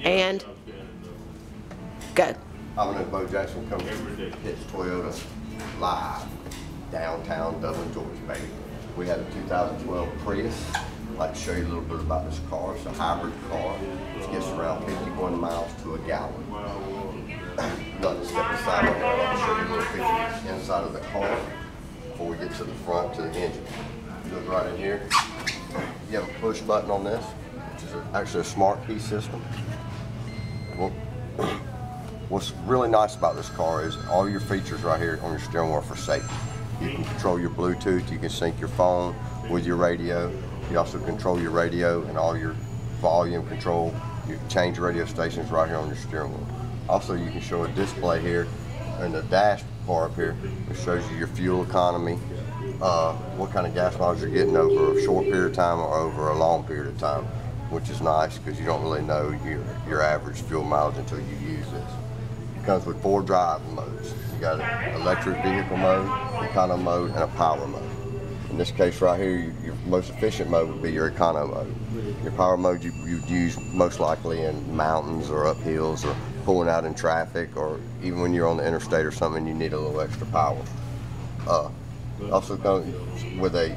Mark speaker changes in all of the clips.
Speaker 1: And go.
Speaker 2: I'm in Bo Jackson comes hits Toyota live downtown Dublin, Georgia, baby. We had a 2012 Prius. I'd like to show you a little bit about this car. It's a hybrid car. It gets around 51 miles to a gallon. Let's step aside right now. I'll show you a little picture inside of the car before we get to the front, to the engine. Look right in here. You have a push button on this, which is actually a smart key system. Well, what's really nice about this car is all your features right here on your steering wheel for safety. You can control your Bluetooth, you can sync your phone with your radio. You also control your radio and all your volume control. You can change your radio stations right here on your steering wheel. Also, you can show a display here in the dash bar up here, which shows you your fuel economy, what kind of gas mileage you're getting over a short period of time or over a long period of time, which is nice because you don't really know your average fuel mileage until you use this. It comes with 4 drive modes. You got an electric vehicle mode, econo mode, and a power mode. In this case right here, your most efficient mode would be your econo mode. Your power mode you'd use most likely in mountains or up hills or pulling out in traffic, or even when you're on the interstate or something, you need a little extra power. Also comes with a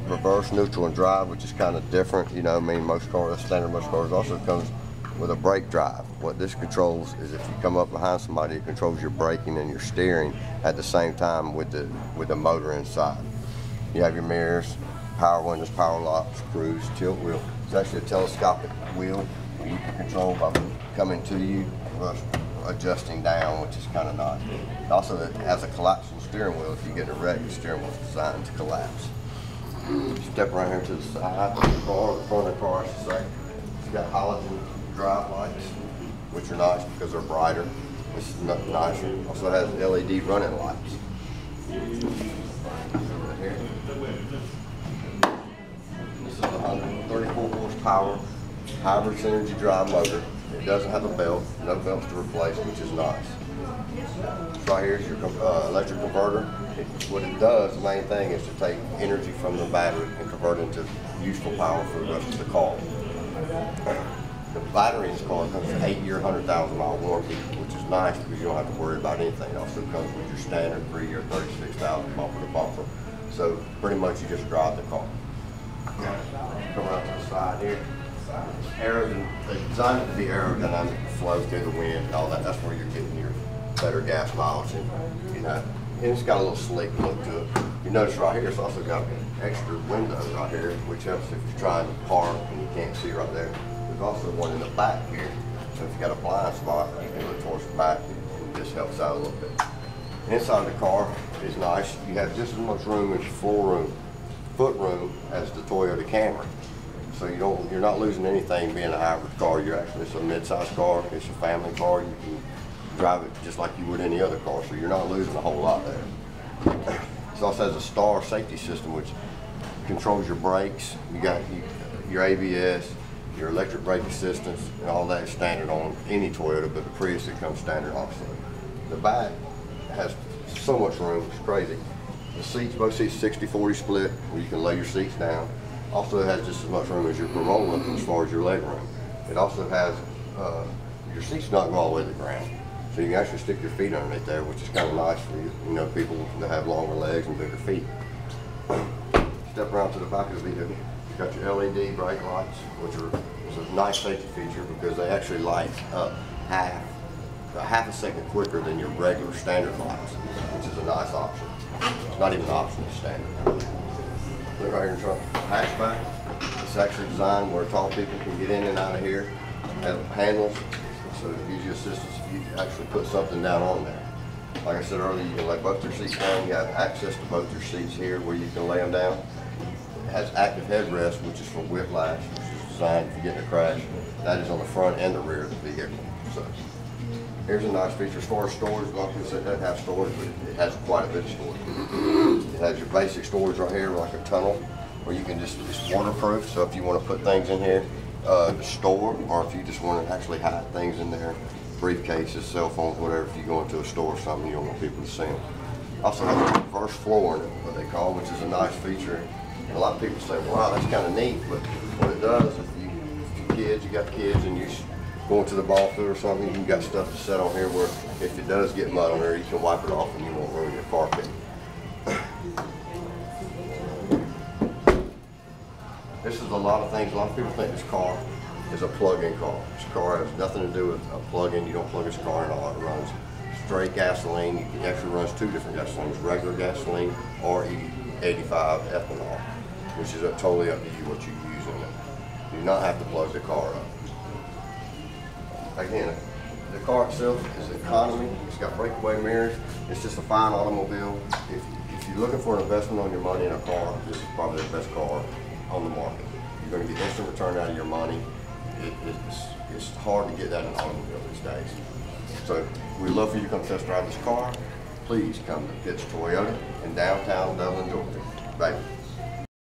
Speaker 2: reverse, neutral, and drive, which is kind of different. You know, I mean, most cars, standard most cars, also comes with a brake drive. What this controls is if you come up behind somebody, it controls your braking and your steering at the same time with the motor inside. You have your mirrors, power windows, power locks, cruise, tilt wheel. It's actually a telescopic wheel you can control by coming to you, adjusting down, which is kind of nice. It also has a collapsible steering wheel. If you get a wreck, the steering wheel is designed to collapse. Step right here to the side of the car, the front of the car, I should say. It's got halogen drive lights, which are nice because they're brighter. This is nicer. Also has LED running lights. This is a 134 horsepower hybrid energy drive motor. It doesn't have a belt, no belts to replace, which is nice. Right here is your electric converter. What it does, the main thing, is to take energy from the battery and convert it into useful power for the rest of the car. The battery in this car comes with an 8-year, 100,000-mile warranty, which is nice because you don't have to worry about anything. It also comes with your standard 3-year, 36,000 bumper to bumper. So pretty much you just drive the car. Come around to the side here. They designed it to be aerodynamic, flow through the wind and all that. That's where you're getting your better gas mileage, and you know. And it's got a little sleek look to it. You notice right here, it's also got an extra window right here, which helps if you're trying to park and you can't see right there. There's also one in the back here, so if you got a blind spot, you can look towards the back, and this helps out a little bit. Inside the car is nice. You have just as much room as your foot room as the Toyota Camry. So you're not losing anything being a hybrid car. It's a mid-size car. It's a family car. You can drive it just like you would any other car. So you're not losing a whole lot there. It also has a star safety system, which controls your brakes. You got your ABS, your electric brake assistance, and all that is standard on any Toyota, but the Prius, it comes standard also. The back has so much room. It's crazy. The seats, both seats 60-40 split, where you can lay your seats down. Also, it has just as much room as your Corolla as far as your leg room. It also has, your seats not go all the way to the ground. So you can actually stick your feet underneath there, which is kind of nice for you, people that have longer legs and bigger feet. Step around to the back of the vehicle. You've got your LED brake lights, which is a nice safety feature because they actually light up half a second quicker than your regular standard lights, which is a nice option. It's not even an option, it's standard. Look right here in front. Hatchback. It's actually designed where tall people can get in and out of here. Have handles, so it gives you assistance if you actually put something down on there. Like I said earlier, you can lay both your seats down. You have access to both your seats here where you can lay them down. It has active headrest, which is for whiplash, which is designed if you get in a crash. That is on the front and the rear of the vehicle. So here's a nice feature as far as storage. Like I said, it doesn't have storage, but it has quite a bit of storage. It has your basic storage right here, like a tunnel, where you can it's waterproof. So if you want to put things in here to store, or if you just want to actually hide things in there, briefcases, cell phones, whatever, if you go into a store or something, you don't want people to see them. Also has a reverse floor in it, what they call, which is a nice feature. And a lot of people say, wow, that's kind of neat, but what it does, if you got kids and you going to the ball field or something, you got stuff to set on here where if it does get mud on there, you can wipe it off and you won't ruin your carpet. This is a lot of things. A lot of people think this car is a plug-in car. This car has nothing to do with a plug-in. You don't plug this car in all. It runs straight gasoline. It actually runs two different gasolines, regular gasoline or E85 ethanol, which is totally up to you what you use in it. You do not have to plug the car up. Again, the car itself is economy. It's got breakaway mirrors. It's just a fine automobile. If you're looking for an investment on your money in a car, this is probably the best car on the market. You're going to get instant return out of your money. It's hard to get that in an automobile these days. So we'd love for you to come test drive this car. Please come to Pitts Toyota in downtown Dublin, Georgia. Bye.